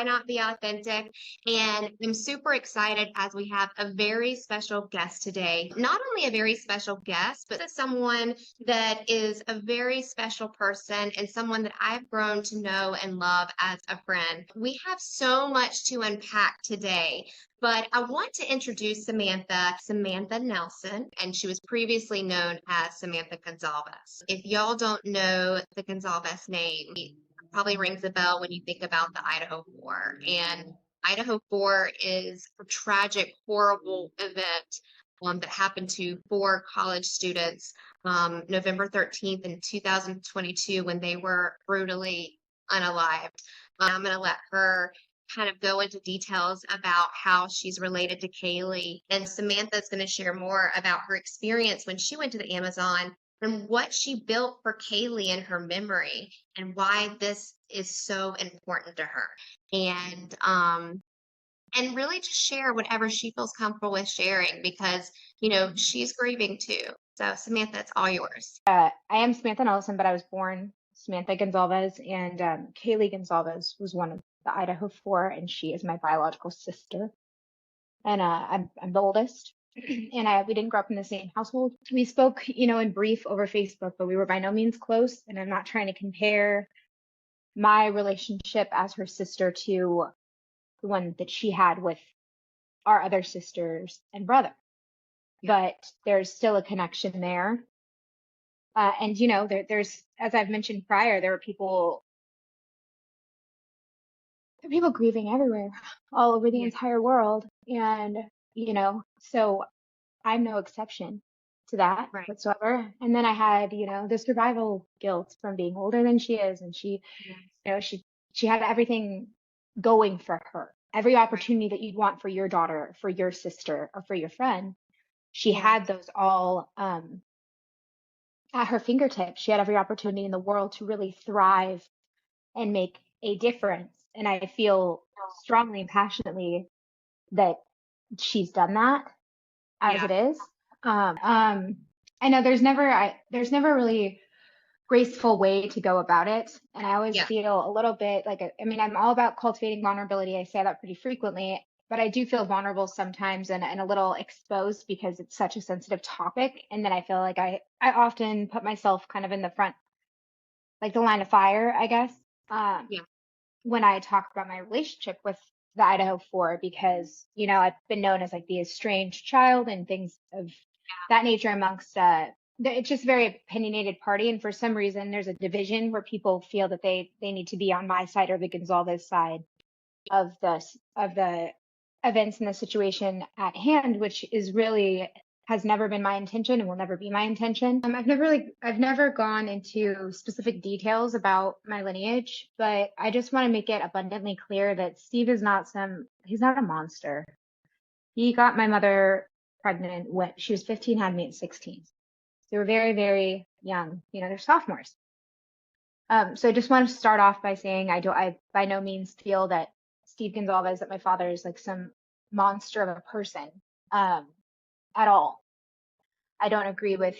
why not be authentic? And I'm super excited as we have a very special guest today. Not only a very special guest, but someone that is a very special person and someone that I've grown to know and love as a friend. We have so much to unpack today. But I want to introduce Samantha Nelson, and she was previously known as Samantha Goncalves. If y'all don't know the Goncalves name, it probably rings a bell when you think about the Idaho War. And Idaho War is a tragic, horrible event that happened to 4 college students November 13th in 2022 when they were brutally unalived. I'm going to let her kind of go into details about how she's related to Kaylee. And Samantha's going to share more about her experience when she went to the Amazon and what she built for Kaylee in her memory and why this is so important to her. And really just share whatever she feels comfortable with sharing because, she's grieving too. So Samantha, it's all yours. I am Samantha Nelson, but I was born Samantha Goncalves, and Kaylee Goncalves was one of the Idaho 4, and she is my biological sister. And I'm the oldest, and we didn't grow up in the same household. We spoke, in brief over Facebook, but we were by no means close. And I'm not trying to compare my relationship as her sister to the one that she had with our other sisters and brother. But there's still a connection there. And, there's, as I've mentioned prior, there are people grieving everywhere, all over the entire world. And, so I'm no exception to that whatsoever. And then I had, the survival guilt from being older than she is. And she had everything going for her. Every opportunity that you'd want for your daughter, for your sister, or for your friend, she had those all at her fingertips. She had every opportunity in the world to really thrive and make a difference. And I feel strongly and passionately that she's done that as it is. I know there's never a really graceful way to go about it. And I always feel a little bit like, I'm all about cultivating vulnerability. I say that pretty frequently, but I do feel vulnerable sometimes and a little exposed because it's such a sensitive topic. And then I feel like I often put myself kind of in the front, like the line of fire, I guess, when I talk about my relationship with the Idaho 4, because, I've been known as like the estranged child and things of that nature amongst, it's just a very opinionated party. And for some reason, there's a division where people feel that they need to be on my side or the Goncalves side of the events and the situation at hand, which is really has never been my intention and will never be my intention. I've never gone into specific details about my lineage, but I just want to make it abundantly clear that Steve is he's not a monster. He got my mother pregnant when she was 15, had me at 16. They were very, very young. They're sophomores. So I just want to start off by saying I by no means feel that Steve Goncalves, that my father is like some monster of a person at all. I don't agree with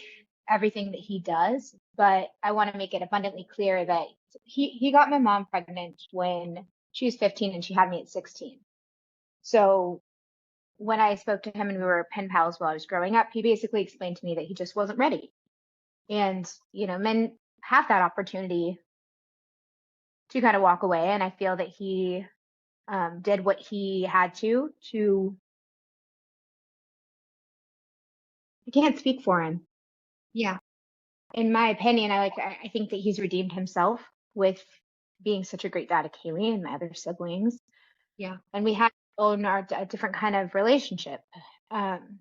everything that he does, but I want to make it abundantly clear that he got my mom pregnant when she was 15 and she had me at 16. So when I spoke to him and we were pen pals while I was growing up, he basically explained to me that he just wasn't ready. And, men have that opportunity to kind of walk away. And I feel that he did what he had to. I can't speak for him. Yeah. In my opinion, I think that he's redeemed himself with being such a great dad to Kaylee and my other siblings. Yeah. And we had a different kind of relationship. And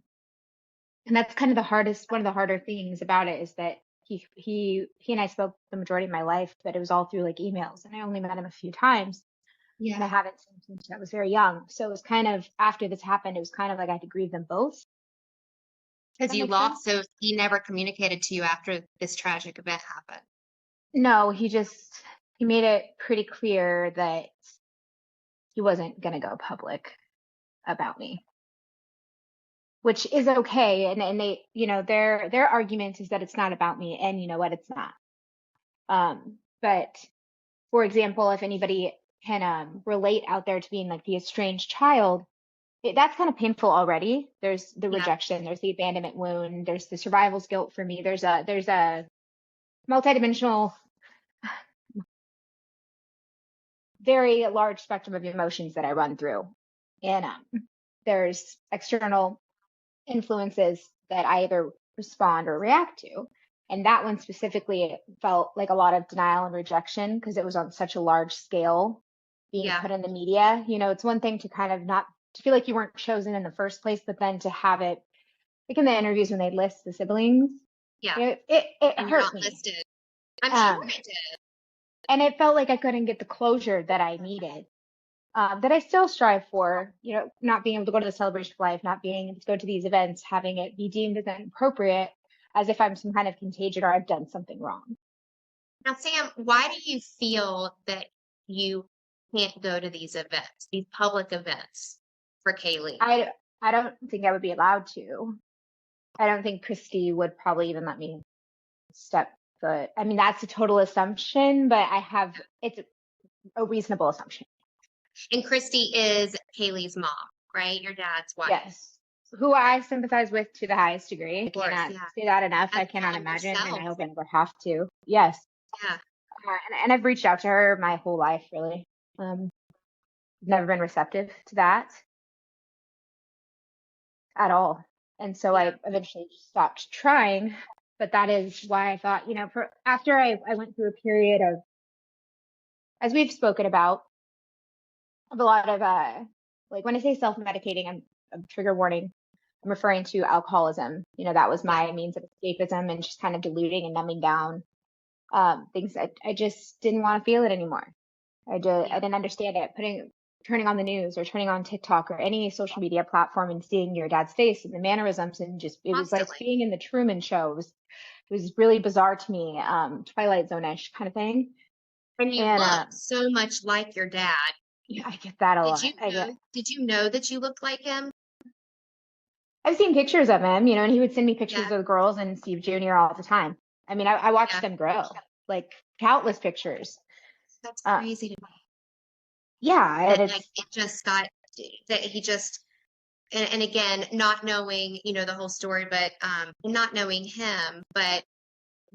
that's kind of one of the harder things about it is that he and I spoke the majority of my life, but it was all through like emails, and I only met him a few times. Yeah. And I haven't seen him since I was very young. So it was kind of, after this happened, it was kind of like I had to grieve them both. Because you lost, so he never communicated to you after this tragic event happened. No, he made it pretty clear that he wasn't going to go public about me, which is okay. And they, their argument is that it's not about me, and you know what, it's not. But for example, if anybody can relate out there to being like the estranged child, that's kind of painful already. There's the rejection, there's the abandonment wound, there's the survival's guilt for me. There's a multidimensional, very large spectrum of emotions that I run through. And there's external influences that I either respond or react to. And that one specifically felt like a lot of denial and rejection because it was on such a large scale being put in the media. It's one thing to kind of not to feel like you weren't chosen in the first place, but then to have it, like in the interviews when they list the siblings, it hurt me. Listed. I'm sure it did. And it felt like I couldn't get the closure that I needed, that I still strive for, not being able to go to the celebration of life, not being able to go to these events, having it be deemed as inappropriate, as if I'm some kind of contagion or I've done something wrong. Now, Sam, why do you feel that you can't go to these events, these public events for Kaylee? I don't think I would be allowed to. I don't think Christy would probably even let me step foot. I mean, that's a total assumption, but it's a reasonable assumption. And Christy is Kaylee's mom, right? Your dad's wife. Yes. Who I sympathize with to the highest degree. I cannot say that enough. I cannot imagine, and I hope I never have to. Yes. Yeah. And I've reached out to her my whole life, really. Never been receptive to that at all. And so I eventually stopped trying. But that is why I thought, after I went through a period of, as we've spoken about, of a lot of, like when I say self-medicating, I'm trigger warning, I'm referring to alcoholism. That was my means of escapism and just kind of diluting and numbing down things. I just didn't want to feel it anymore. I didn't understand it. Turning on the news or turning on TikTok or any social media platform and seeing your dad's face and the mannerisms and just, it was like being in the Truman Show. It was really bizarre to me, Twilight Zone-ish kind of thing. And you look so much like your dad. Yeah, I get that a lot. Did you know that you looked like him? I've seen pictures of him, and he would send me pictures of the girls and Steve Jr. all the time. I mean, I watched them grow, like countless pictures. That's crazy to me. Yeah. And it just got that he just, and again, not knowing, the whole story, but not knowing him, but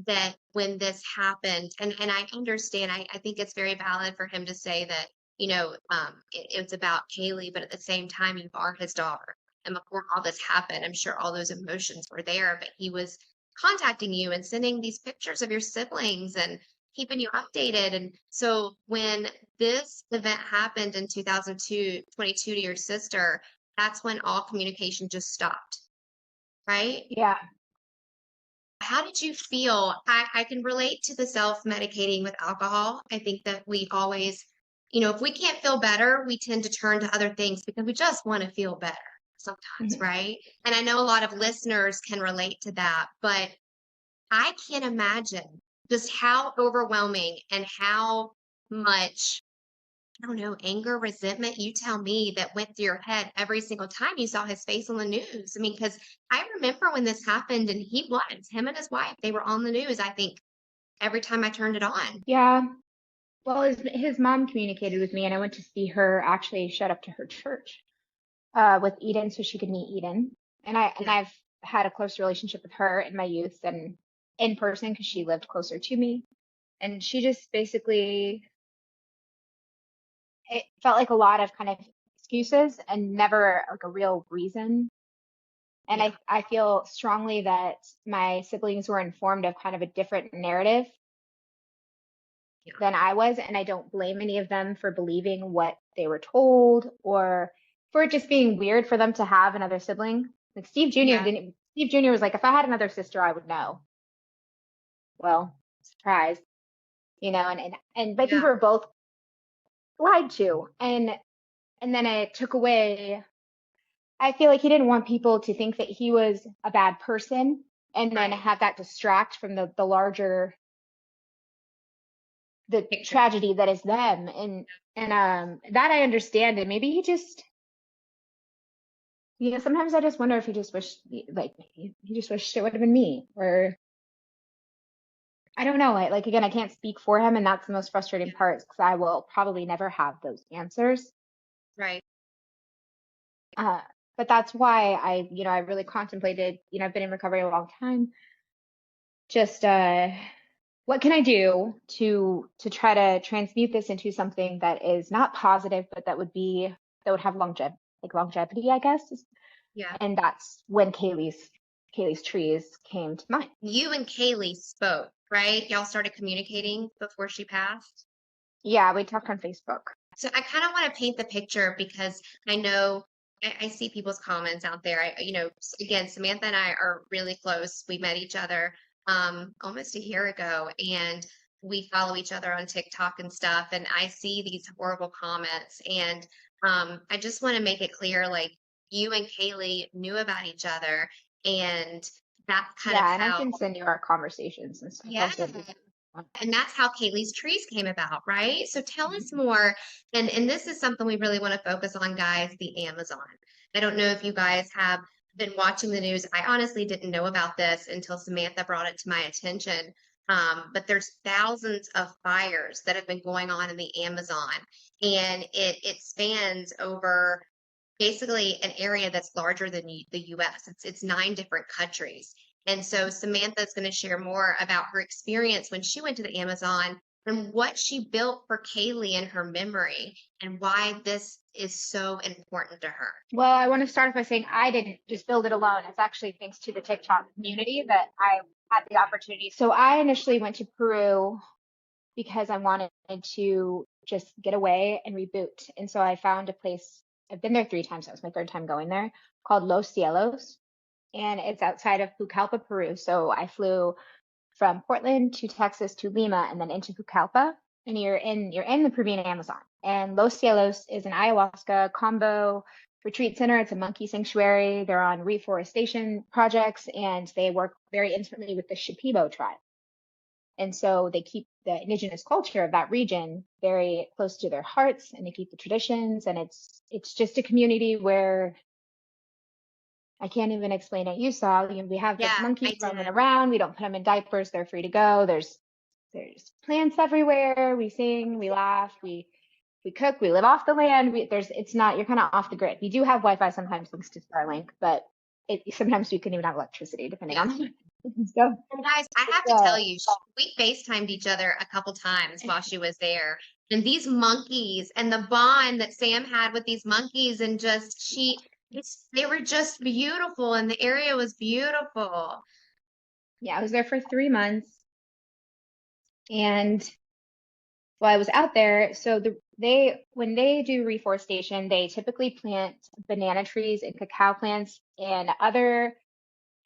that when this happened, and I understand, I think it's very valid for him to say that, it's about Kaylee, but at the same time, you are his daughter. And before all this happened, I'm sure all those emotions were there, but he was contacting you and sending these pictures of your siblings and keeping you updated. And so when this event happened in 2022 to your sister, that's when all communication just stopped, right? Yeah. How did you feel? I can relate to the self-medicating with alcohol. I think that we always, if we can't feel better, we tend to turn to other things because we just want to feel better sometimes, right? And I know a lot of listeners can relate to that, but I can't imagine just how overwhelming and how much, I don't know, anger, resentment, you tell me, that went through your head every single time you saw his face on the news. I mean, because I remember when this happened and him and his wife, they were on the news, I think, every time I turned it on. Yeah. Well, his mom communicated with me and I went to see her actually shut up to her church with Eden so she could meet Eden. And I've had a close relationship with her in my youth and in person because she lived closer to me. And she just basically, it felt like a lot of kind of excuses and never like a real reason. And I feel strongly that my siblings were informed of kind of a different narrative than I was. And I don't blame any of them for believing what they were told or for it just being weird for them to have another sibling. Like Steve Jr. Steve Jr. was like, if I had another sister, I would know. Well, surprise, but I think we were both lied to. And then it took away, I feel like he didn't want people to think that he was a bad person and then have that distract from the larger, the tragedy that is them. And that I understand. And maybe he just, sometimes I just wonder if he just wished, like, he just wished it would have been me, or I don't know. Like again, I can't speak for him, and that's the most frustrating part because I will probably never have those answers. Right. Uh, but that's why I really contemplated, I've been in recovery a long time. Just what can I do to try to transmute this into something that is not positive, but that would have longevity, I guess. Yeah. And that's when Kaylee's trees came to mind. You and Kaylee spoke, right? Y'all started communicating before she passed. Yeah, we talked on Facebook. So I kind of want to paint the picture because I know I see people's comments out there. Again, Samantha and I are really close. We met each other almost a year ago, and we follow each other on TikTok and stuff. And I see these horrible comments, and I just want to make it clear, like you and Kaylee knew about each other, and that's kind of Yeah, and I how, can send you our conversations and stuff. yeah. I'll send you. And that's how Kaylee's trees came about, right? So tell us Mhm. more. And this is something we really want to focus on, guys, the Amazon. I don't know if you guys have been watching the news. I honestly didn't know about this until Samantha brought it to my attention. But there's thousands of fires that have been going on in the Amazon, and it spans over basically an area that's larger than the US. It's 9 different countries. And so Samantha is going to share more about her experience when she went to the Amazon and what she built for Kaylee in her memory and why this is so important to her. Well, I want to start off by saying I didn't just build it alone. It's actually thanks to the TikTok community that I had the opportunity. So I initially went to Peru because I wanted to just get away and reboot. And so I found a place. I've been there 3 times. That was my third time going there, called Los Cielos, and it's outside of Pucallpa, Peru. So I flew from Portland to Texas to Lima and then into Pucallpa, and you're in the Peruvian Amazon. And Los Cielos is an ayahuasca combo retreat center. It's a monkey sanctuary. They're on reforestation projects, and they work very intimately with the Shipibo tribe. And so they keep the indigenous culture of that region very close to their hearts, and they keep the traditions. And it's just a community where I can't even explain it. You saw, we have the Yeah, I monkeys roaming did. around. We don't put them in diapers. They're free to go. There's plants everywhere. We sing, we laugh, we cook, we live off the land. It's not, you're kind of off the grid. We do have Wi-Fi sometimes thanks to Starlink, but sometimes we can even have electricity depending Yeah. on so And guys, I have to tell you, we FaceTimed each other a couple times while she was there. And these monkeys and the bond that Sam had with these monkeys, and they were just beautiful, and the area was beautiful. yeah, I was there for 3 months, and while I was out there, so when they do reforestation, they typically plant banana trees and cacao plants and other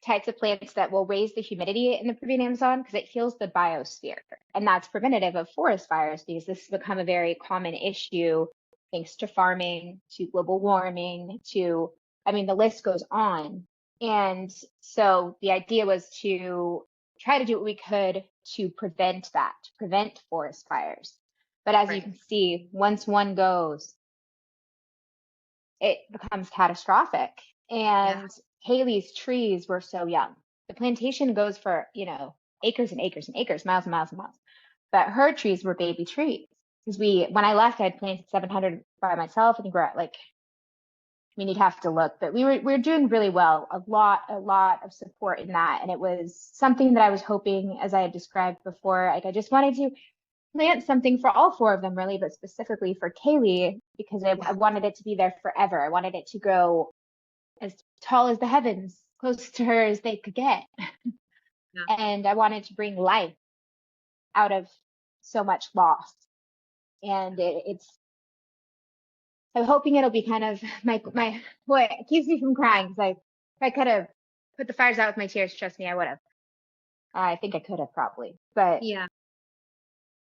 types of plants that will raise the humidity in the Peruvian Amazon because it heals the biosphere. And that's preventative of forest fires because this has become a very common issue thanks to farming, to global warming, I mean, the list goes on. And so the idea was to try to do what we could to prevent forest fires. But as you Right. can see, once one goes, it becomes catastrophic. Yeah. And Haley's trees were so young. The plantation goes for, acres and acres and acres, miles and miles and miles. But her trees were baby trees. Because when I left, I had planted 700 by myself. I think we're at you'd have to look, but we were doing really well. A lot of support in that. And it was something that I was hoping, as I had described before, like I just wanted to plant something for all 4 of them really, but specifically for Kaylee, because I wanted it to be there forever. I wanted it to grow as tall as the heavens, close to her as they could get. Yeah. And I wanted to bring life out of so much loss. And I'm hoping it'll be kind of my boy, it keeps me from crying because if I could have put the fires out with my tears, trust me, I would have. I think I could have probably, but Yeah.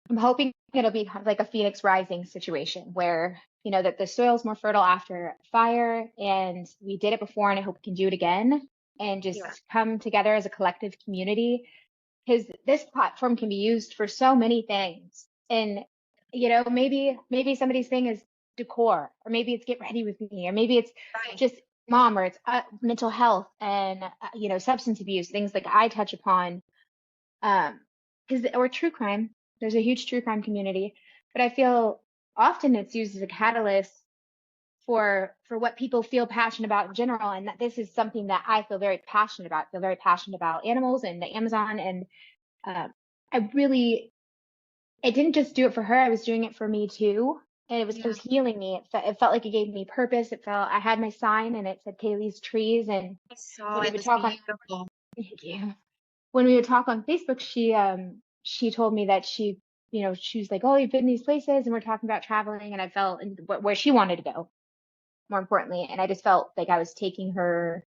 I'm hoping it'll be kind of like a phoenix rising situation where, that the soil's more fertile after fire, and we did it before and I hope we can do it again and just Yeah. come together as a collective community, because this platform can be used for so many things. And, maybe somebody's thing is decor, or maybe it's get ready with me, or maybe it's Right. just mom, or it's mental health and, substance abuse, things like I touch upon. Um, or true crime. There's a huge true crime community, but I feel often it's used as a catalyst for what people feel passionate about in general, and that this is something that I feel very passionate about. I feel very passionate about animals and the Amazon, and I really, I didn't just do it for her. I was doing it for me too. And it was healing me. It felt like it gave me purpose. It felt, I had my sign and it said Kaylee's Trees. And I saw when we it. would It's talk on, beautiful. thank you. When we would talk on Facebook, she told me that she was like, oh, you've been in these places and we're talking about traveling. And I felt where she wanted to go, more importantly. And I just felt like I was taking her,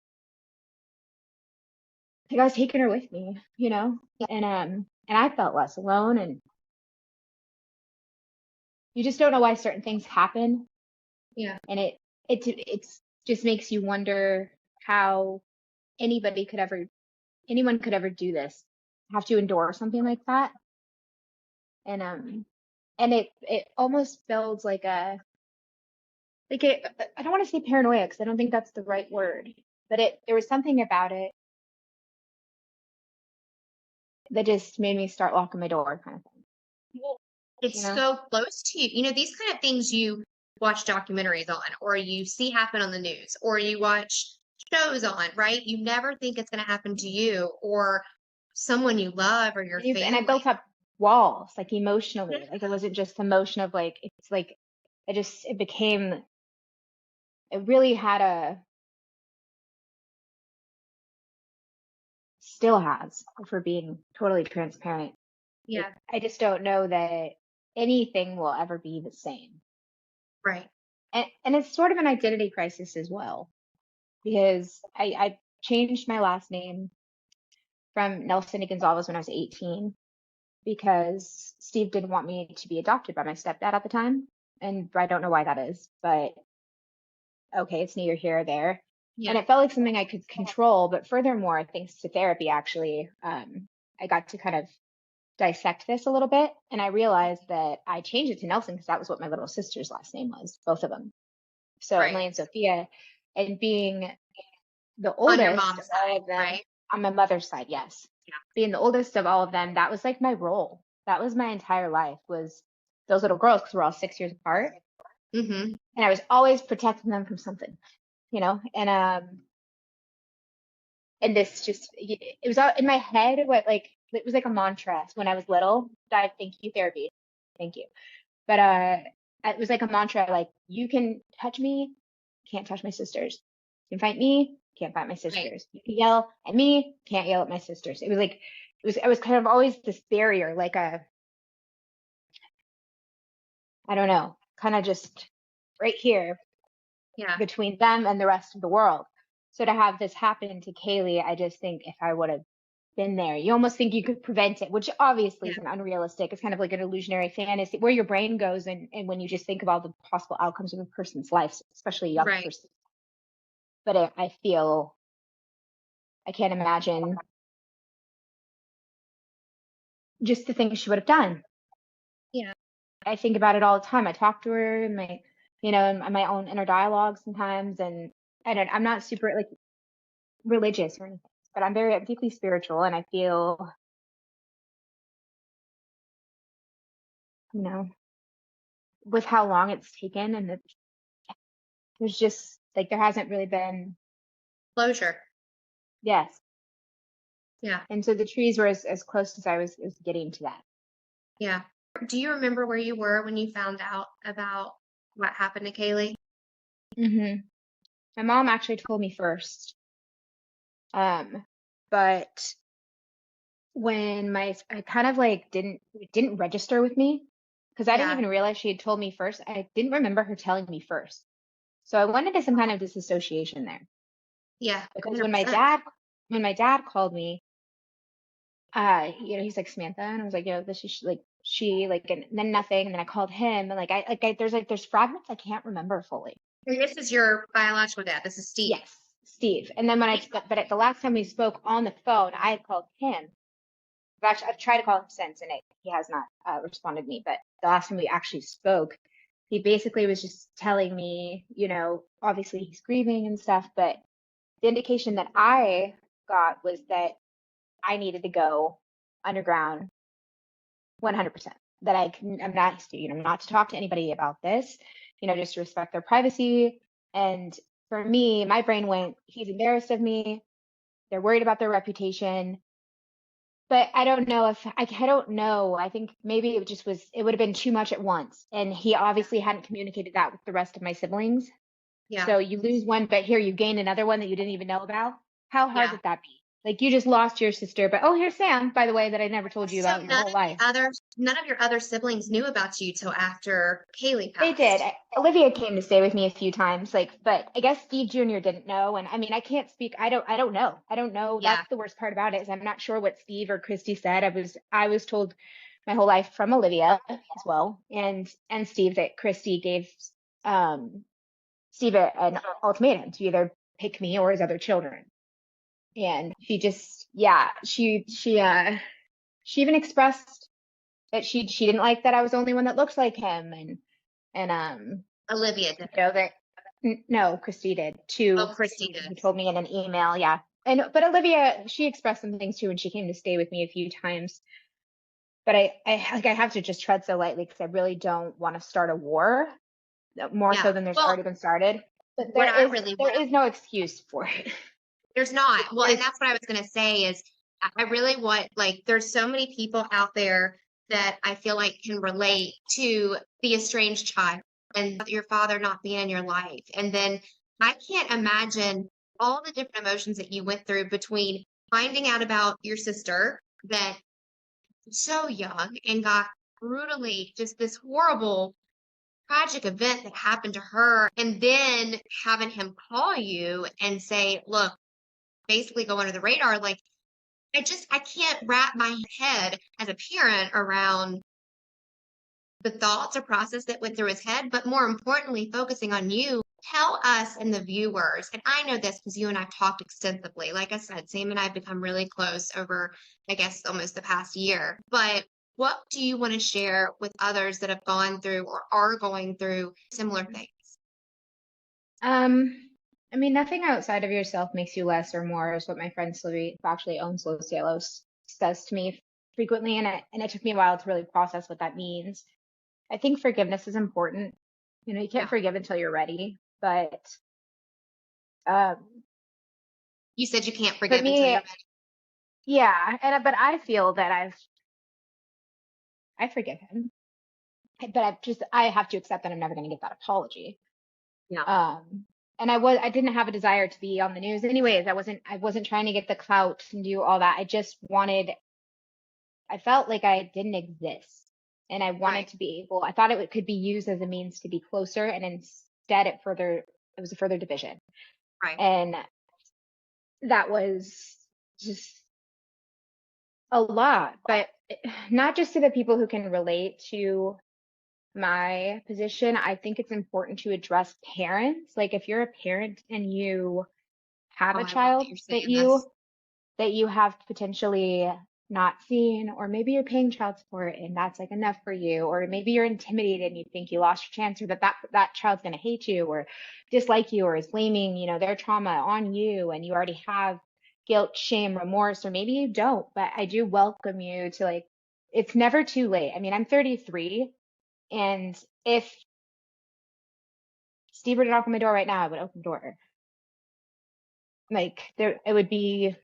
with me, Yeah. and I felt less alone. And you just don't know why certain things happen. Yeah. And it's just makes you wonder how anybody could ever anyone could ever do this, have to endure something like that. And it almost builds like I don't want to say paranoia because I don't think that's the right word, but there was something about it that just made me start locking my door, kind of thing. Well, you it's know so close to you. These kind of things you watch documentaries on, or you see happen on the news, or you watch shows on, right? You never think it's going to happen to you or someone you love or your and I family. built up walls, like emotionally. Yeah. Like it wasn't just emotion of like, it's like it became, it really had still has, if we're being totally transparent. Yeah. I just don't know that anything will ever be the same. Right. And it's sort of an identity crisis as well, because I changed my last name from Nelson to Gonzalez when I was 18 because Steve didn't want me to be adopted by my stepdad at the time. And I don't know why that is, but okay, it's neither here or there. And Yeah. it felt like something I could control. But furthermore, thanks to therapy, actually, I got to kind of dissect this a little bit. And I realized that I changed it to Nelson because that was what my little sister's last name was, both of them. So Right. Emily and Sophia, and being the On your oldest mom's of all side, of them, right? on my mother's side, yes. Yeah. Being the oldest of all of them, that was like my role. That was my entire life, was those little girls, because we're all 6 years apart. Mm-hmm. And I was always protecting them from something, and this just, it was all in my head. It was like a mantra when I was little. Thank you, therapy. Thank you. But it was like a mantra, like, you can touch me, can't touch my sisters. You can fight me, can't fight my Right. sisters. You can yell at me, can't yell at my sisters. It was like, I was kind of always this barrier, like I don't know, kind of just right here Yeah. between them and the rest of the world. So to have this happen to Kaylee, I just think if I would have been there, you almost think you could prevent it, which obviously Yeah. is an unrealistic. It's kind of like an illusionary fantasy where your brain goes, and when you just think of all the possible outcomes of a person's life, especially a young Right. person. But I feel, I can't imagine just the things she would have done. Yeah. I think about it all the time. I talk to her in in my own inner dialogue sometimes, and I'm not super like religious or anything, but I'm deeply spiritual, and I feel, you know, with how long it's taken, and there's just like, there hasn't really been, Closure. yes. Yeah. And so the trees were as close as I was getting to that. Yeah. Do you remember where you were when you found out about what happened to Kaylee? Hmm. My mom actually told me first. But when I kind of like it didn't register with me because I didn't Yeah. even realize she had told me first. I didn't remember her telling me first. So I went into some kind of disassociation there, Yeah. because 100%. when my dad called me, he's like, Samantha, and I was like, this is like she like, and then nothing, and then I called him, and there's fragments I can't remember fully. And this is your biological dad. This is Steve. Yes, Steve. And then but at the last time we spoke on the phone, I had called him. Actually, I've tried to call him since, and he has not responded to me. But the last time we actually spoke, he basically was just telling me, obviously he's grieving and stuff, but the indication that I got was that I needed to go underground 100%, that I'm not, I'm not to talk to anybody about this, just to respect their privacy. And for me, my brain went, he's embarrassed of me. They're worried about their reputation. But I don't know I don't know. I think maybe it would have been too much at once. And he obviously hadn't communicated that with the rest of my siblings. Yeah. So you lose one, but here you gain another one that you didn't even know about. How hard would that be? Like, you just lost your sister, but oh, here's Sam, by the way, that I never told you about your whole life. None of your other siblings knew about you till after Kaylee passed. They did. Olivia came to stay with me a few times, but I guess Steve Jr. didn't know. And I mean, I can't speak. I don't know. I don't know. Yeah. That's the worst part about it, is I'm not sure what Steve or Christy said. I was told my whole life from Olivia as well, and Steve, that Christy gave Steve an ultimatum to either pick me or his other children. And she just, she even expressed that she didn't like that I was the only one that looked like him, and Olivia did. No, Christy did too. Oh, Christy did. He told me in an email, yeah. But Olivia, she expressed some things too, and she came to stay with me a few times. But I have to just tread so lightly, because I really don't want to start a war, more so than there's already been started. But there is no excuse for it. There's not. Well, and that's what I was going to say is I really want, there's so many people out there that I feel like can relate to the estranged child and your father not being in your life. And then I can't imagine all the different emotions that you went through between finding out about your sister that so young and got brutally, just this horrible, tragic event that happened to her, and then having him call you and say, look, basically go under the radar. I can't wrap my head as a parent around the thoughts or process that went through his head, but more importantly, focusing on you. Tell us and the viewers, and I know this because you and I talked extensively. Like I said, Sam and I have become really close over, I guess, almost the past year. But what do you want to share with others that have gone through or are going through similar things? I mean, nothing outside of yourself makes you less or more, is what my friend Sylvie, who actually owns Los Cielos, says to me frequently, and it took me a while to really process what that means. I think forgiveness is important. You can't forgive until you're ready, but you said you can't forgive until you're ready. Yeah, but I feel that I forgive him, but I have to accept that I'm never going to get that apology. Yeah. And I didn't have a desire to be on the news anyways. I wasn't trying to get the clout and do all that. I felt like I didn't exist, and I wanted to be able, I thought could be used as a means to be closer, and instead it was a further division. Right. And that was just a lot, but not just to the people who can relate to my position. I think it's important to address parents. Like, if you're a parent and you have a child that you have potentially not seen, or maybe you're paying child support and that's enough for you, or maybe you're intimidated and you think you lost your chance, or that child's going to hate you or dislike you, or is blaming, their trauma on you, and you already have guilt, shame, remorse, or maybe you don't. But I do welcome you to, it's never too late. I mean, I'm 33. And if Steve were to knock on my door right now, I would open the door. It would be,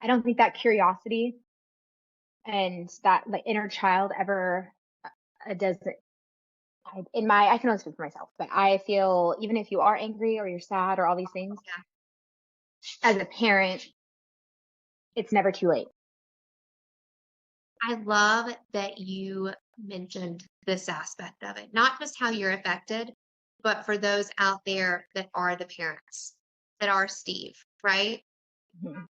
I don't think that curiosity and that inner child ever does it. I can only speak for myself, but I feel, even if you are angry or you're sad or all these things, as a parent, it's never too late. I love that you mentioned this aspect of it, not just how you're affected, but for those out there that are the parents, that are Steve, right? Mm-hmm.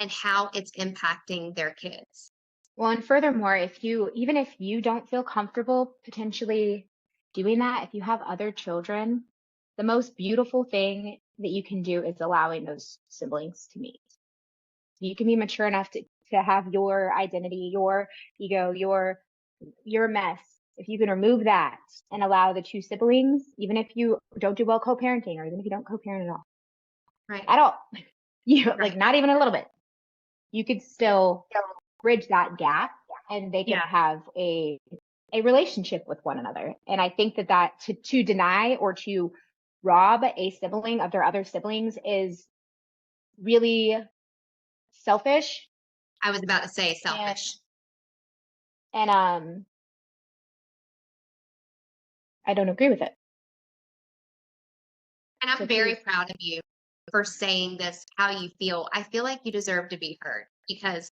And how it's impacting their kids. Well, and furthermore, even if you don't feel comfortable potentially doing that, if you have other children, the most beautiful thing that you can do is allowing those siblings to meet. You can be mature enough to have your identity, your ego, your mess. If you can remove that and allow the two siblings, even if you don't do well co-parenting, or even if you don't co-parent at all, at all, not even a little bit, you could still bridge that gap and they could have a relationship with one another. And I think that to deny or to rob a sibling of their other siblings is really selfish. I was about to say selfish. And I don't agree with it. And I'm very proud of you for saying this, how you feel. I feel like you deserve to be heard because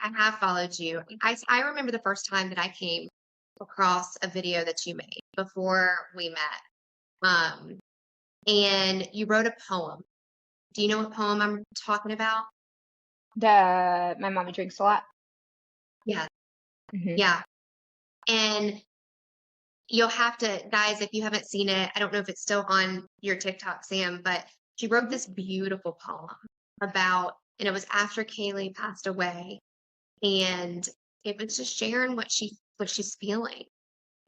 I have followed you. I remember the first time that I came across a video that you made before we met. And you wrote a poem. Do you know what poem I'm talking about? My mommy drinks a lot. Yeah. Mm-hmm. Yeah. And you'll have to, guys, if you haven't seen it, I don't know if it's still on your TikTok, Sam, but she wrote this beautiful poem about, and it was after Kaylee passed away. And it was just sharing what she's feeling.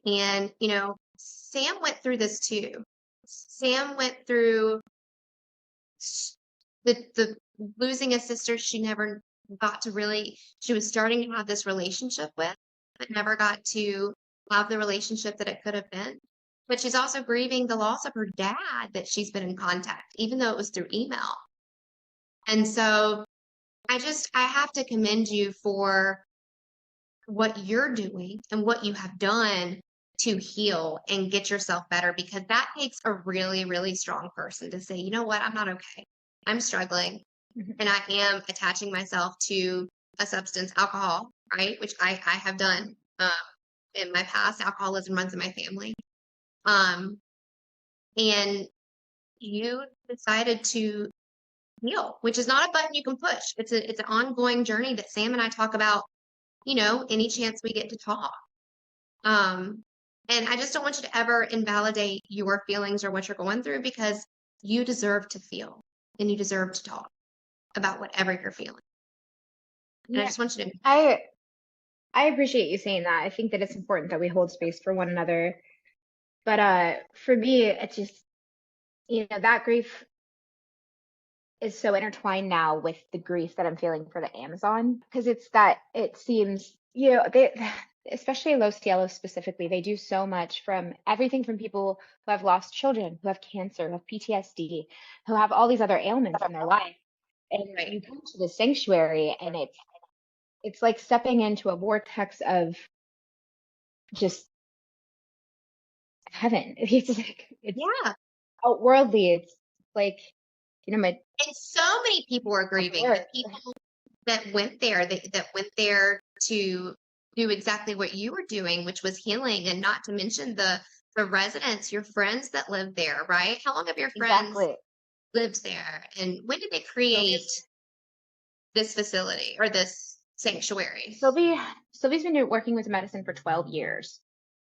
And, you know, Sam went through this too. Sam went through the losing a sister she never got to really, she was starting to have this relationship with, but never got to have the relationship that it could have been. But she's also grieving the loss of her dad that she's been in contact, even though it was through email. And so I have to commend you for what you're doing and what you have done to heal and get yourself better, because that takes a really, really strong person to say, you know what, I'm not okay. I'm struggling and I am attaching myself to a substance, alcohol, right? Which I have done in my past. Alcoholism runs in my family. And you decided to heal, which is not a button you can push. It's an ongoing journey that Sam and I talk about, you know, any chance we get to talk. And I just don't want you to ever invalidate your feelings or what you're going through, because you deserve to feel and you deserve to talk about whatever you're feeling. And I just want you to. I appreciate you saying that. I think that it's important that we hold space for one another. But for me, it's just, you know, that grief is so intertwined now with the grief that I'm feeling for the Amazon, because it seems, you know, especially Los Cielos specifically, they do so much, from everything from people who have lost children, who have cancer, who have PTSD, who have all these other ailments in their life. And you come to the sanctuary and it's like stepping into a vortex of just heaven. It's outworldly. It's like, you know, and so many people are grieving. The people that went there, that went there to do exactly what you were doing, which was healing, and not to mention the residents, your friends that live there, right? How long have your friends lived there? And when did they create this facility or this sanctuary? Sylvie's been working with medicine for 12 years.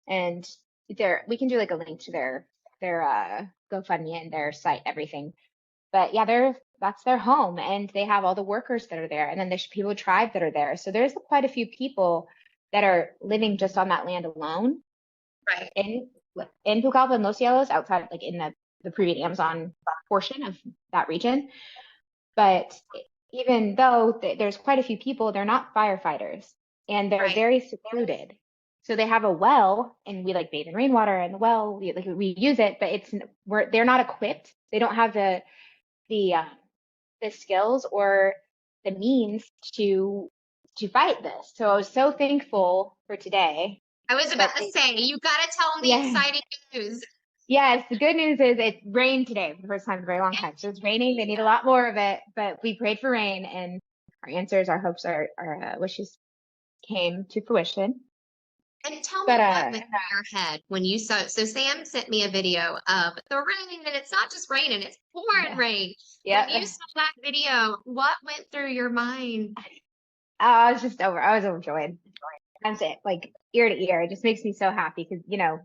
And we can do like a link to their GoFundMe and their site, everything. But yeah, that's their home, and they have all the workers that are there, and then there's people tribe that are there. So there's quite a few people that are living just on that land alone, right? In Pucallpa and Los Cielos, outside, like in the Peruvian Amazon portion of that region. But even though there's quite a few people, they're not firefighters, and they're very secluded. So they have a well, and we like bathe in rainwater in the well. We use it, but they're not equipped. They don't have the skills or the means to fight this. So I was so thankful for today. I was about to say, you got to tell them the exciting news. Yes, the good news is it rained today for the first time in a very long time. So it's raining. They need a lot more of it, but we prayed for rain, and our answers, our hopes, our wishes came to fruition. And tell me what went through your head when you saw. So Sam sent me a video of the rain, and it's not just raining; it's pouring rain. Yeah. When you saw that video, what went through your mind? I was overjoyed. I'm saying, like, ear to ear. It just makes me so happy because, you know,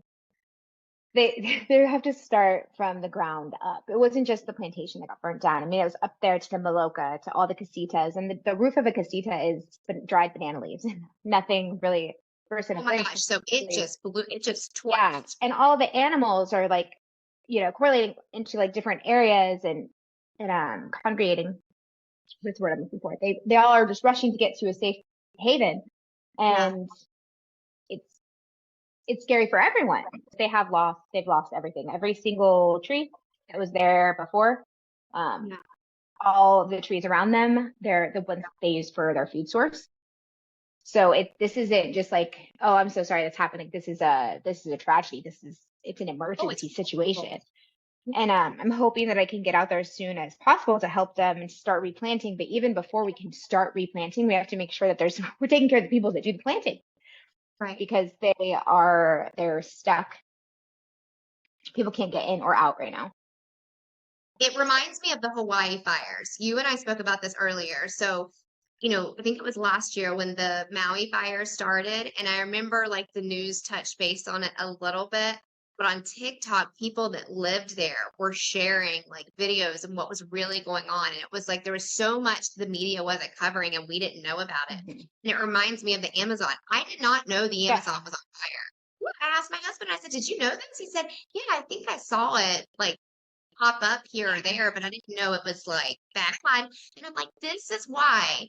they have to start from the ground up. It wasn't just the plantation that got burnt down. I mean, it was up there to the Maloca, to all the casitas, and the roof of a casita is dried banana leaves. Nothing really. Oh my gosh! So it just blew. It just tore. Yeah, and all the animals are like, you know, correlating into like different areas and congregating. That's the word I'm looking for. They all are just rushing to get to a safe haven. And it's scary for everyone. They've lost everything. Every single tree that was there before, all of the trees around them, they're the ones they use for their food source. So this isn't just like, oh, I'm so sorry that's happening. This is a tragedy. It's an emergency situation. And I'm hoping that I can get out there as soon as possible to help them and start replanting. But even before we can start replanting, we have to make sure that we're taking care of the people that do the planting. Right. Because they're stuck. People can't get in or out right now. It reminds me of the Hawaii fires. You and I spoke about this earlier. So, I think it was last year when the Maui fire started. And I remember like the news touched base on it a little bit. But on TikTok, people that lived there were sharing like videos of what was really going on. And it was like there was so much the media wasn't covering and we didn't know about it. And it reminds me of the Amazon. I did not know the Amazon was on fire. I asked my husband, I said, "Did you know this?" He said, "Yeah, I think I saw it like pop up here or there, but I didn't know it was like that." And I'm like, this is why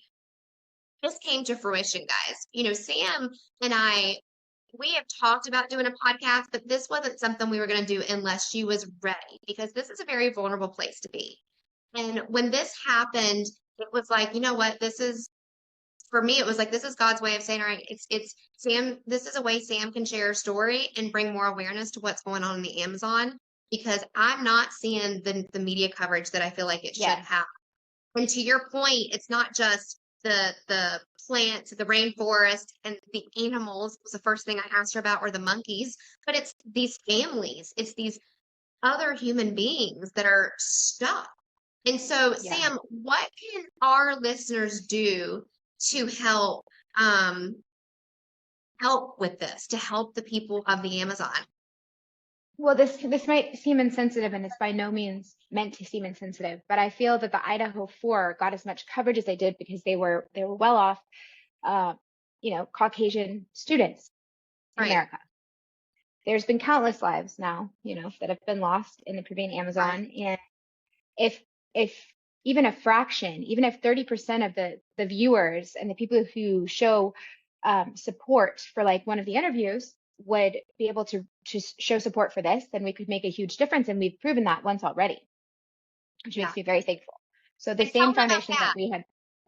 this came to fruition, guys. Sam and I, we have talked about doing a podcast, but this wasn't something we were going to do unless she was ready, because this is a very vulnerable place to be. And when this happened, it was like, you know what, for me, it was like, this is God's way of saying, all right, it's Sam, this is a way Sam can share her story and bring more awareness to what's going on in the Amazon, because I'm not seeing the media coverage that I feel like it should have. And to your point, it's not just the plants, the rainforest, and the animals was the first thing I asked her about, or the monkeys, but it's these families, it's these other human beings that are stuck. And so, Sam, what can our listeners do to help with this, to help the people of the Amazon? Well, this might seem insensitive, and it's by no means meant to seem insensitive, but I feel that the Idaho 4 got as much coverage as they did because they were well off, Caucasian students in America. There's been countless lives now, that have been lost in the Peruvian Amazon, and if even a fraction, even if 30% of the viewers and the people who show support for like one of the interviews would be able to show support for this, then we could make a huge difference. And we've proven that once already, which makes me very thankful. So the same foundation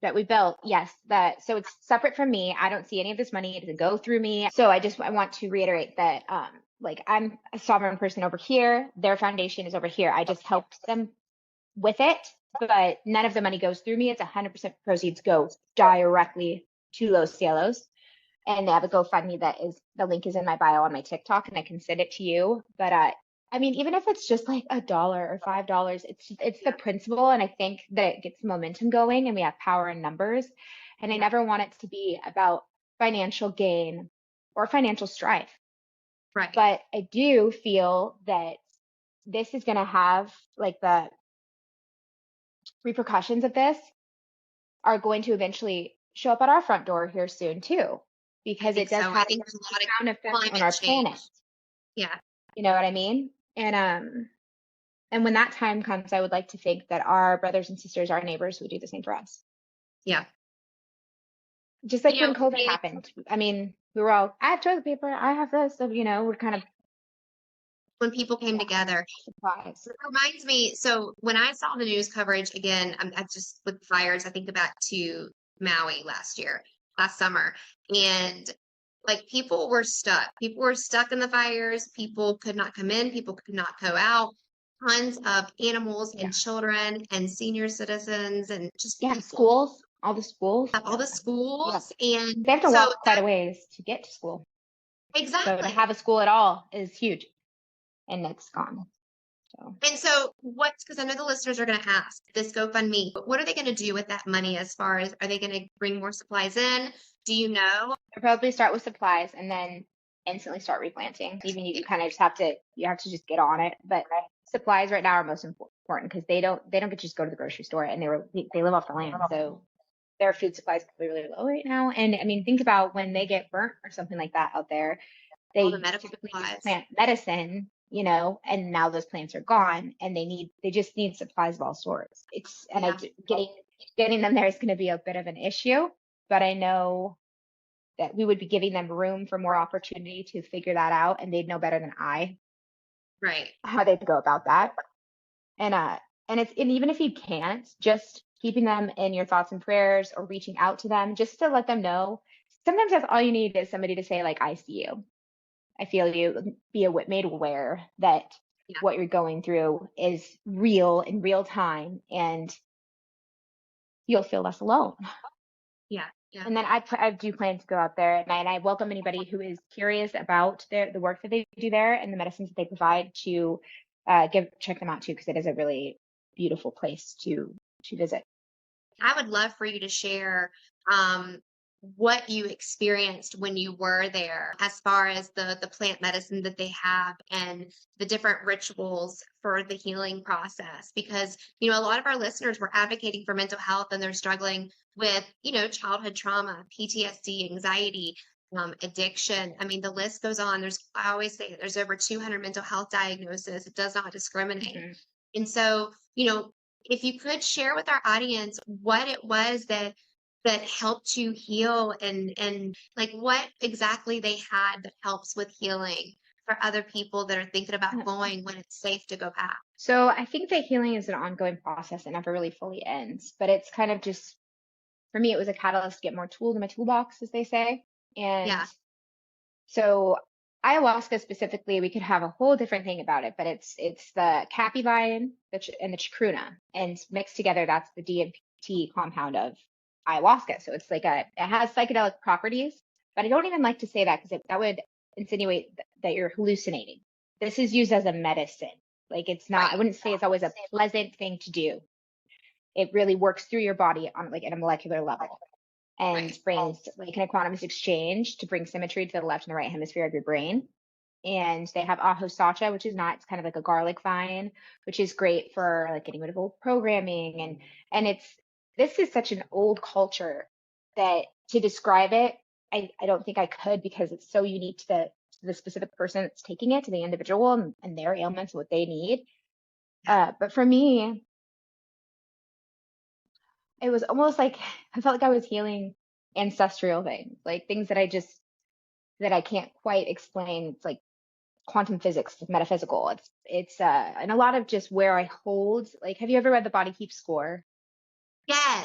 that we built, so it's separate from me. I don't see any of this money. It doesn't go through me. So I want to reiterate that, I'm a sovereign person over here. Their foundation is over here. I just helped them with it, but none of the money goes through me. It's 100% proceeds go directly to Los Cielos. And they have a GoFundMe the link is in my bio on my TikTok, and I can send it to you. But even if it's just like $1 or $5, it's the principle. And I think that it gets momentum going, and we have power in numbers. And I never want it to be about financial gain or financial strife. Right. But I do feel that this is going to have like the repercussions of this are going to eventually show up at our front door here soon too, because it does have a profound effect on our planet. Yeah. You know what I mean? And when that time comes, I would like to think that our brothers and sisters, our neighbors, would do the same for us. Yeah. Just like when COVID happened. We were all, I have toilet paper, I have this, so we're kind of, when people came together. It reminds me, so when I saw the news coverage again, I just with fires, I think back to Maui last summer, and like people were stuck. People were stuck in the fires. People could not come in. People could not go out. Tons of animals and children and senior citizens and just schools, all the schools. And they have to walk quite a ways to get to school. Exactly. So to have a school at all is huge. And it's gone. And so because I know the listeners are going to ask this GoFundMe, but what are they going to do with that money? As far as, are they going to bring more supplies in? Do you know? They'll probably start with supplies and then instantly start replanting. Even you kind of just have to just get on it. But supplies right now are most important because they don't get to just go to the grocery store, and they live off the land. So their food supplies are probably really low right now. And think about when they get burnt or something like that out there, they typically plant medicine, and now those plants are gone, and they just need supplies of all sorts. Getting them there is going to be a bit of an issue, but I know that we would be giving them room for more opportunity to figure that out, and they'd know better than I how they'd go about that. And even if you can't, just keeping them in your thoughts and prayers or reaching out to them just to let them know. Sometimes that's all you need is somebody to say, like, I see you. I feel you, made aware that what you're going through is real in real time, and you'll feel less alone. Yeah. Yeah. And then I do plan to go out there, and I welcome anybody who is curious about the work that they do there and the medicines that they provide to check them out too, because it is a really beautiful place to visit. I would love for you to share what you experienced when you were there, as far as the plant medicine that they have and the different rituals for the healing process. Because, a lot of our listeners were advocating for mental health, and they're struggling with, childhood trauma, PTSD, anxiety, addiction. I mean, the list goes on. I always say there's over 200 mental health diagnoses. It does not discriminate. Mm-hmm. And so, if you could share with our audience what it was that helped you heal, and like what exactly they had that helps with healing for other people that are thinking about going, when it's safe to go back. So I think that healing is an ongoing process. It never really fully ends, but it's kind of just, for me, it was a catalyst to get more tools in my toolbox, as they say. And so ayahuasca specifically, we could have a whole different thing about it, but it's the capi vine and the chacruna, and mixed together, that's the DMT compound of ayahuasca. So it's like it has psychedelic properties, but I don't even like to say that, because that would insinuate that you're hallucinating. This is used as a medicine. Like, it's not, I wouldn't say it's always a pleasant thing to do. It really works through your body on, like, at a molecular level, and brings, like, in a quantum exchange, to bring symmetry to the left and the right hemisphere of your brain. And they have ajo sacha, which is not, it's kind of like a garlic vine, which is great for, like, getting rid of old programming. And this is such an old culture that to describe it, I don't think I could, because it's so unique to the specific person that's taking it, to the individual and their ailments, what they need. But for me, it was almost like I felt like I was healing ancestral things, like things that I can't quite explain. It's like quantum physics, metaphysical. It's and a lot of just where I hold. Like, have you ever read The Body Keeps Score? Yeah.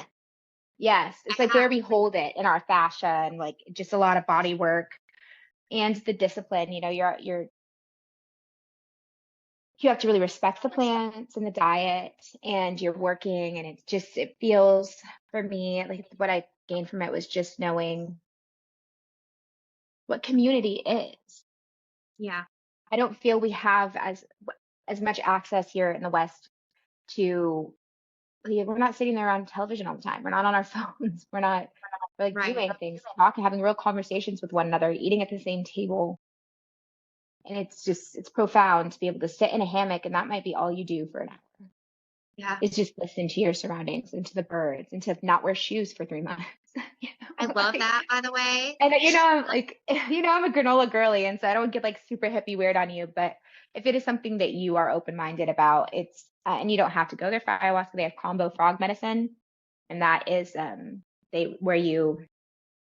Yes, it's like where we hold it in our fascia, and like just a lot of body work and the discipline. You have to really respect the plants and the diet, and you're working, and it feels, for me, like what I gained from it was just knowing what community is. Yeah. I don't feel we have as much access here in the West to, we're not sitting there on television all the time. We're not on our phones. We're not like doing things, talking, having real conversations with one another, eating at the same table. And it's profound to be able to sit in a hammock, and that might be all you do for an hour. Yeah. Is just listen to your surroundings and to the birds, and to not wear shoes for 3 months. I love that, by the way. And I'm like, I'm a granola girly, and so I don't get like super hippie weird on you. But if it is something that you are open-minded about, it's and you don't have to go there for ayahuasca. They have combo frog medicine, and that is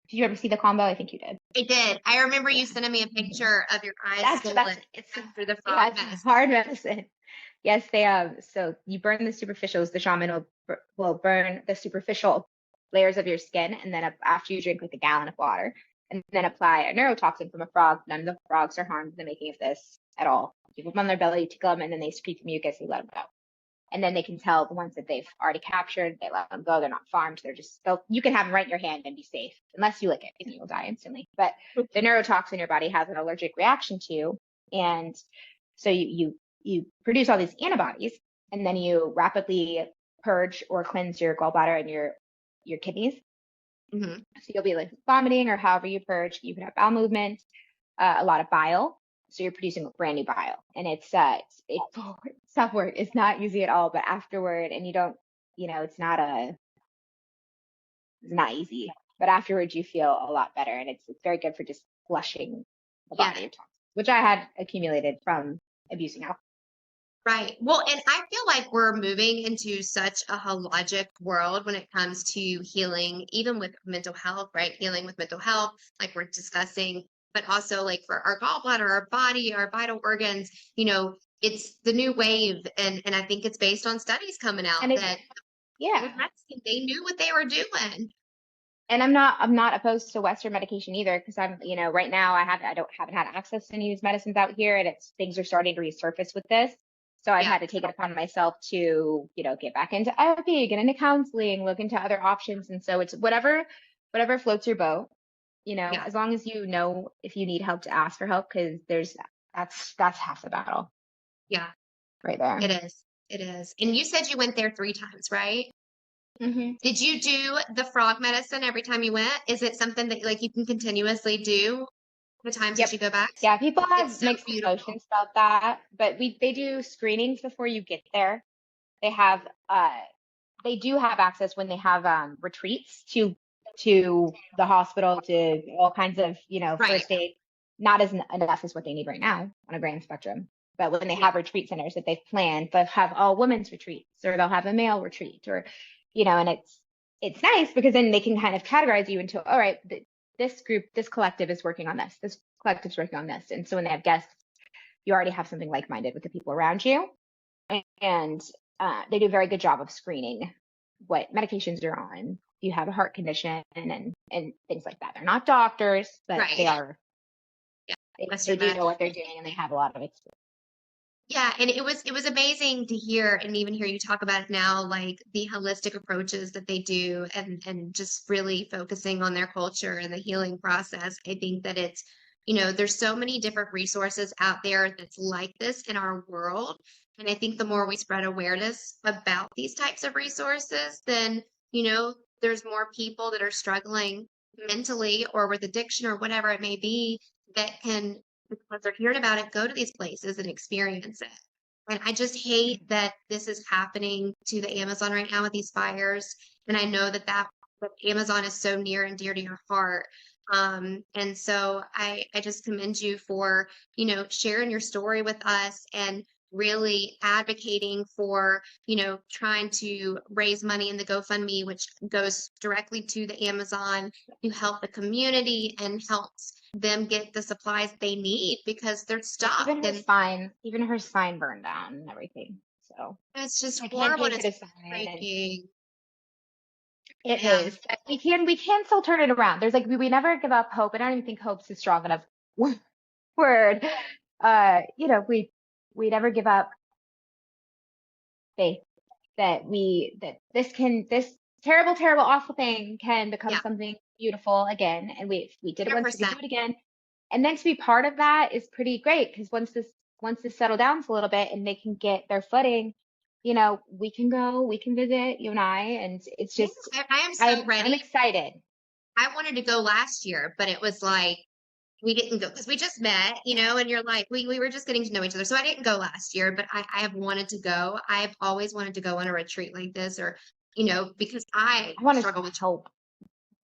did you ever see the combo? I think you did. I did. I remember you sending me a picture of your eyes swollen. It's through the frog medicine. It's hard medicine. Yes, they so you burn the superficials. The shaman will burn the superficial layers of your skin, and then after you drink like a gallon of water, and then apply a neurotoxin from a frog. None of the frogs are harmed in the making of this at all. You put them on their belly, tickle them, and then they secrete the mucus. You let them go, and then they can tell the ones that they've already captured. They let them go. They're not farmed. You can have them right in your hand and be safe, unless you lick it, and you'll die instantly. But the neurotoxin your body has an allergic reaction to, and so you produce all these antibodies, and then you rapidly purge or cleanse your gallbladder and your kidneys. Mm-hmm. So you'll be like vomiting, or however you purge. You can have bowel movement, a lot of bile. So you're producing brand new bile, and it's tough work. It's not easy at all, but afterward, and you don't, it's not easy, but afterwards you feel a lot better, and it's very good for just flushing the body of toxins, which I had accumulated from abusing alcohol. Right. Well, and I feel like we're moving into such a holistic world when it comes to healing, even with mental health, right? Healing with mental health, like we're discussing, but also like for our gallbladder, our body, our vital organs, it's the new wave. And I think it's based on studies coming out And it's, that yeah. old medicine, they knew what they were doing. And I'm not opposed to Western medication either, because right now haven't had access to any of these medicines out here, and things are starting to resurface with this. So I've Yeah. had to take it upon myself to, get back into therapy, get into counseling, look into other options. And so it's whatever floats your boat, Yeah. as long as if you need help to ask for help, because that's half the battle Yeah. right there. It is. It is. And you said you went there 3 times, right? Hmm. Did you do the frog medicine every time you went? Is it something that like you can continuously do the times that Yep. you go back? Yeah, people It's have so mixed beautiful. emotions about that, but they do screenings before you get there. They have they do have access when they have retreats to the hospital, to all kinds of, Right. first aid. Not as enough as what they need right now on a grand spectrum. But when they Yeah. have retreat centers that they've planned, they'll have all women's retreats, or they'll have a male retreat, or and it's nice because then they can kind of categorize you into, all right, this group, this collective is working on this. This collective's working on this. And so when they have guests, you already have something like-minded with the people around you. And they do a very good job of screening what medications you're on. You have a heart condition and things like that. They're not doctors, but they Right. are. Yeah. They Western do med. know what they're doing, and they have a lot of experience. Yeah, and it was amazing to hear and even hear you talk about it now, like the holistic approaches that they do and just really focusing on their culture and the healing process. I think that there's so many different resources out there that's like this in our world. And I think the more we spread awareness about these types of resources, then, there's more people that are struggling mentally or with addiction or whatever it may be that can because they're hearing about it, go to these places and experience it. And I just hate that this is happening to the Amazon right now with these fires. And I know that Amazon is so near and dear to your heart. And so I just commend you for, sharing your story with us and really advocating for, trying to raise money in the GoFundMe, which goes directly to the Amazon to help the community and helps them get the supplies they need because they're Yeah, stuck and even her sign burned down and everything. So it's just I can't horrible pay and for it's the sign, and breaking. it Yeah. is. We can still turn it around. There's like we never give up hope. I don't even think hope's a strong enough word. We never give up faith that this terrible, terrible, awful thing can become Yeah. something beautiful again. And we did it once, we can 100%. do it again. And then to be part of that is pretty great, because once this settle down a little bit and they can get their footing, we can visit, you and I, and it's Yeah, just I am so I'm ready. excited. I wanted to go last year, but it was like we didn't go because we just met, and you're like, we were just getting to know each other. So I didn't go last year, but I have wanted to go. I've always wanted to go on a retreat like this or, because I I want to struggle with help.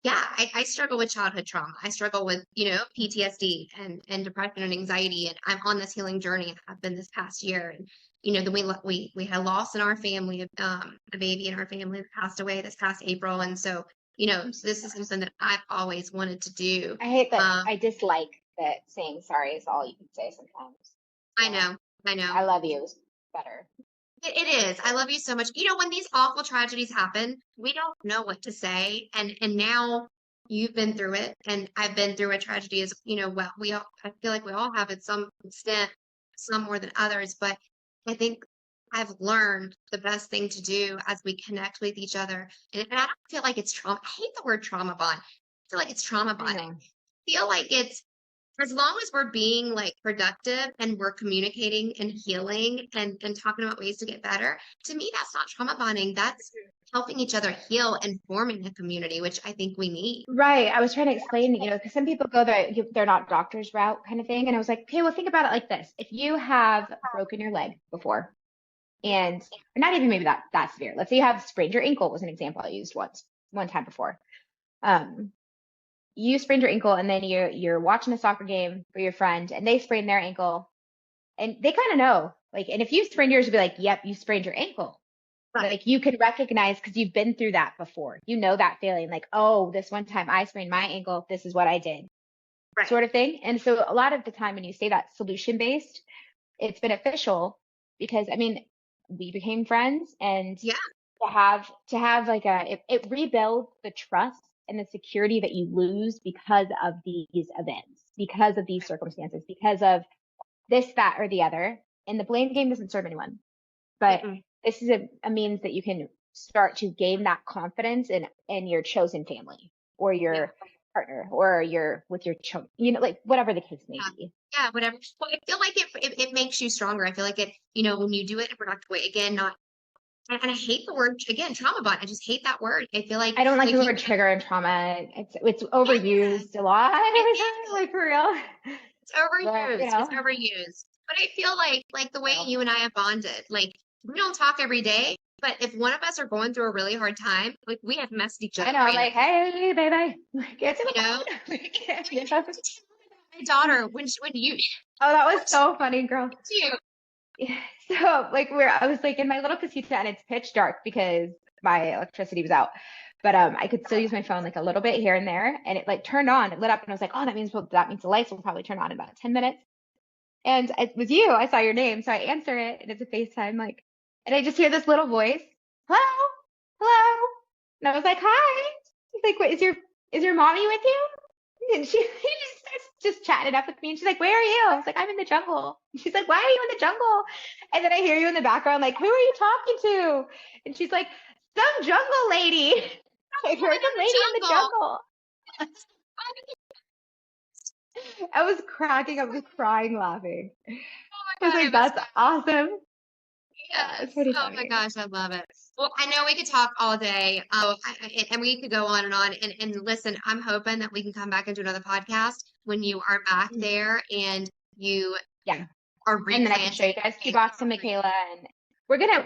yeah, I struggle with childhood trauma. I struggle with, PTSD and depression and anxiety. And I'm on this healing journey. I've been this past year. And, then we had loss in our family, a baby in our family that passed away this past April. And so, so this is something that I've always wanted to do. I hate that. Um, I dislike that saying sorry is all you can say sometimes. I So know, I know. I love you is better. It is. I love you so much. When these awful tragedies happen, we don't know what to say. And now you've been through it, and I've been through a tragedy as well. I feel like we all have at some extent, some more than others, but I think I've learned the best thing to do as we connect with each other. And I don't feel like it's trauma. I hate the word trauma bond. I feel like it's trauma I bonding. know. I feel like it's as long as we're being like productive and we're communicating and healing and talking about ways to get better, to me, that's not trauma bonding. That's helping each other heal and forming a community, which I think we need. Right. I was trying to explain, because some people go they're not doctor's route kind of thing. And I was like, okay, well, think about it like this. If you have broken your leg before, and or not even maybe that severe. Let's say you have sprained your ankle, was an example I used one time before. Um, you sprained your ankle, and then you're watching a soccer game for your friend, and they sprained their ankle, and they kind of know Like, and if you sprained yours, you'd be like, yep, you sprained your ankle. Right. Like you can recognize because you've been through that before. You know that feeling like, oh, this one time I sprained my ankle. This is what I did, Right. sort of thing. And so a lot of the time when you say that solution based, it's beneficial because I mean, we became friends and Yeah. to have like it rebuilds the trust and the security that you lose because of these events, because of these circumstances, because of this, that, or the other. And the blame game doesn't serve anyone. But Mm-mm. this is a means that you can start to gain that confidence in your chosen family or Yeah. your partner or your with your children, like whatever the case may Yeah. be. Yeah, whatever. Well, I feel like it makes you stronger. I feel like it, when you do it in a productive way, again, not, and I hate the word, again, trauma bond. I just hate that word. I feel I don't like the like you, word trigger and trauma. It's yes, overused a lot of it the time, is. like for real. It's But overused. It's overused. But I feel like the way so you and I have bonded, like we don't talk every day, but if one of us are going through a really hard time, like we have messaged each I other know, I'm like, randomly, hey, baby, get to you the know? phone. Like, I you mean, know? my daughter, when you, Oh, that was what so funny, girl. you, So like I was like in my little casita and it's pitch dark because my electricity was out. But I could still use my phone like a little bit here and there, and it like turned on, it lit up, and I was like, oh, that means the lights will probably turn on in about 10 minutes. And it was you. I saw your name, so I answer it, and it's a FaceTime, like, and I just hear this little voice, hello, hello, and I was like, hi. He's like, what is your mommy with you? And she just starts just chatting it up with me. And she's like, where are you? I was like, I'm in the jungle. And she's like, why are you in the jungle? And then I hear you in the background, like, who are you talking to? And she's like, some jungle lady. Like, woman there's in a the lady in the jungle. jungle. I was cracking up, just crying, laughing. Oh my I was God, like, it was that's awesome. Yeah, it's yes. pretty Oh my funny. gosh, I love it. Well, I know we could talk all day. Oh, and we could go on and on. And listen, I'm hoping that we can come back and do another podcast when you are back Mhm. there and you Yeah. are And then I can show replanting. you guys Cube Box and Michaela, and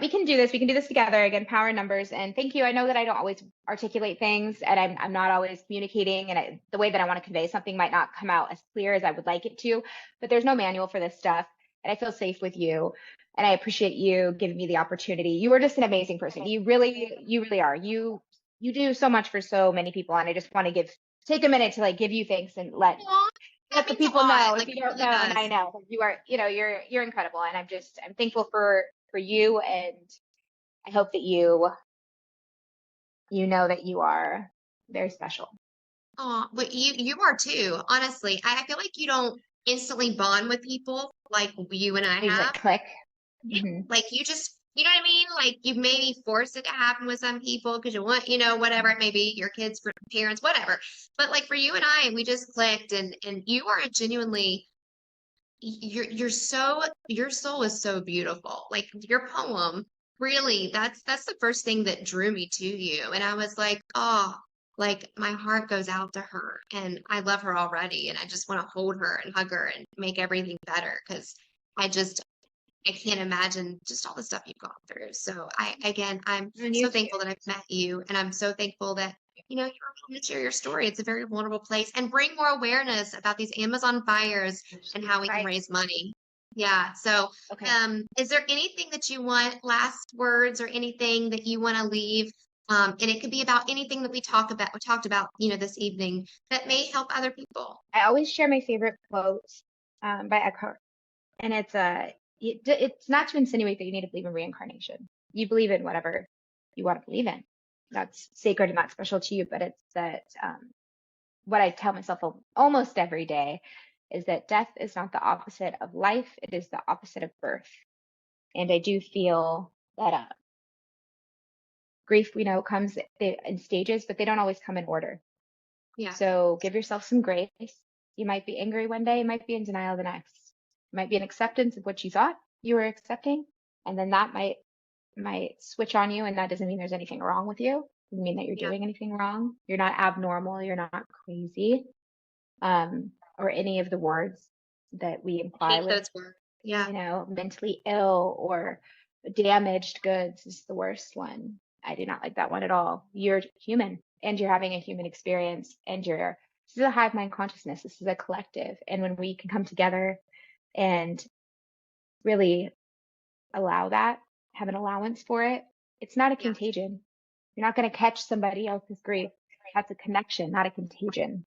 we can do this. We can do this together again, power in numbers. And thank you. I know that I don't always articulate things and I'm not always communicating, and the way that I want to convey something might not come out as clear as I would like it to, but there's no manual for this stuff. And I feel safe with you. And I appreciate you giving me the opportunity. You are just an amazing person. You really are. You do so much for so many people. And I just want to take a minute to like give you thanks and Aw, that let the means a people lot. know if Like you it don't really know, and I does. know you are, you're incredible, and I'm thankful for you, and I hope that you know that you are very special. Oh, but you are too. Honestly, I feel like you don't instantly bond with people like you and I We just have. like click. Yeah, Hmm. like you just, you know what I mean? Like you maybe force it to happen with some people because you want, whatever it may be, your kids, parents, whatever. But like for you and I, we just clicked, and you are a genuinely, your soul is so beautiful. Like your poem, really, that's the first thing that drew me to you. And I was like, oh, like my heart goes out to her, and I love her already, and I just want to hold her and hug her and make everything better because. I can't imagine just all the stuff you've gone through. So again, I'm And you so too. thankful that I've met you, and I'm so thankful that, you're willing to share your story. It's a very vulnerable place and bring more awareness about these Amazon fires and how we can Right. raise money. Yeah. So, Okay. is there anything that you want, last words or anything that you want to leave? And it could be about anything that we talked about, this evening that may help other people. I always share my favorite quote by Eckhart, and it's not to insinuate that you need to believe in reincarnation. You believe in whatever you want to believe in. That's sacred and not special to you, but it's that what I tell myself almost every day is that death is not the opposite of life, it is the opposite of birth. And I do feel that grief, we know, comes in stages, but they don't always come in order. Yeah. So give yourself some grace. You might be angry one day, you might be in denial the next. It might be an acceptance of what you thought you were accepting, and then that might switch on you, and that doesn't mean there's anything wrong with you. It doesn't mean that you're Yeah. doing anything wrong. You're not abnormal, you're not crazy. Or any of the words that we imply Hate with, those words. Yeah. mentally ill or damaged goods is the worst one. I do not like that one at all. You're human and you're having a human experience, and this is a hive mind consciousness. This is a collective. And when we can come together and really allow that, have an allowance for it, it's not a Yeah. contagion. You're not going to catch somebody else's grief. That's a connection, not a contagion.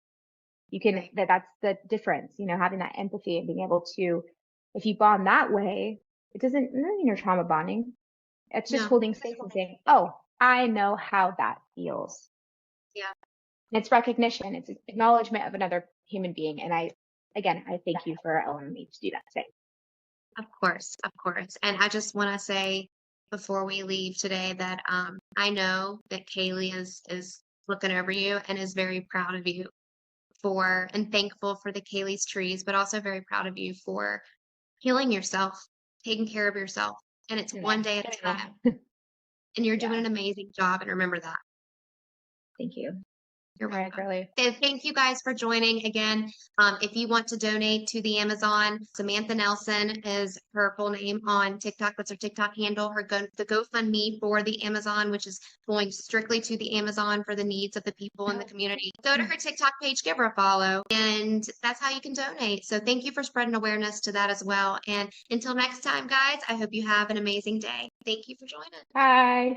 You can, Right. that's the difference, having that empathy and being able to, if you bond that way, it doesn't mean you're trauma bonding. It's just No. holding space and saying, oh, I know how that feels. Yeah. It's recognition. It's acknowledgement of another human being. And I thank you for allowing me to do that today. Of course, of course. And I just want to say before we leave today that I know that Kaylee is looking over you and is very proud of you for and thankful for the Kaylee's trees, but also very proud of you for healing yourself, taking care of yourself. And it's one day at a time. And you're doing an amazing job. And remember that. Thank you. You're All right, welcome. girlie. And thank you guys for joining again. If you want to donate to the Amazon, Samantha Nelson is her full name on TikTok. That's her TikTok handle. The GoFundMe for the Amazon, which is going strictly to the Amazon for the needs of the people in the community. Go to her TikTok page, give her a follow, and that's how you can donate. So thank you for spreading awareness to that as well. And until next time, guys, I hope you have an amazing day. Thank you for joining. Bye.